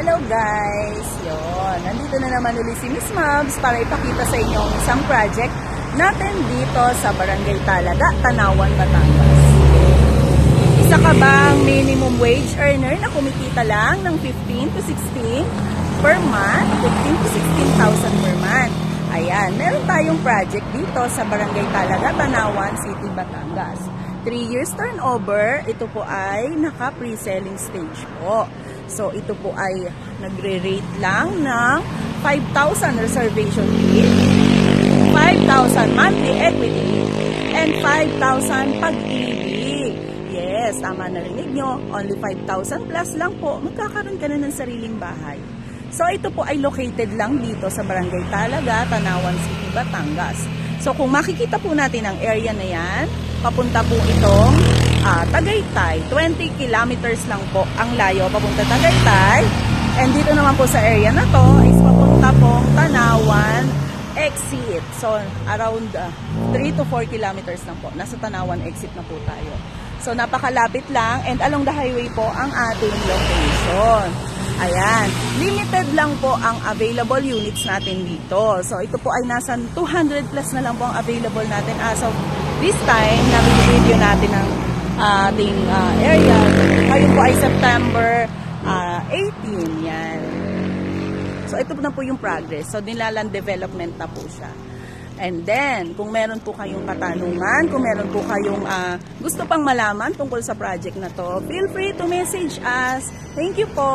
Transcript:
Hello guys! Yon, nandito na naman ulit si Miss Mabs para ipakita sa inyo ang isang project natin dito sa Barangay Talaga, Tanawan, Batangas. Isa ka bang minimum wage earner na kumikita lang ng 15 to 16 per month? 15 to 16,000 per month. Ayan, meron tayong project dito sa Barangay Talaga, Tanawan City, Batangas. 3 years turnover, ito po ay naka-pre-selling stage po. So, ito po ay nagre-rate lang ng 5,000 reservation fee, 5,000 monthly equity, and 5,000 pag-ibig. Yes, tama narinig nyo. Only 5,000 plus lang po, magkakaroon ka na ng sariling bahay. So, ito po ay located lang dito sa Barangay Talaga, Tanawan City, Batangas. So, kung makikita po natin ang area na yan, papunta po itong Tagaytay. 20 kilometers lang po ang layo papunta Tagaytay. And dito naman po sa area na to is papunta pong Tanawan exit. So, around 3 to 4 kilometers lang po. Nasa Tanawan exit na po tayo. So, napakalapit lang and along the highway po ang ating location. Ayan. Limited lang po ang available units natin dito. So, ito po ay nasa 200 plus na lang po ang available natin as of this time na video natin ang ating area. Ngayon po ay September 18. Yan. So, ito na po yung progress. So, nilaland development na po siya. And then, kung meron po kayong katanungan, kung meron po kayong gusto pang malaman tungkol sa project na to, feel free to message us. Thank you po!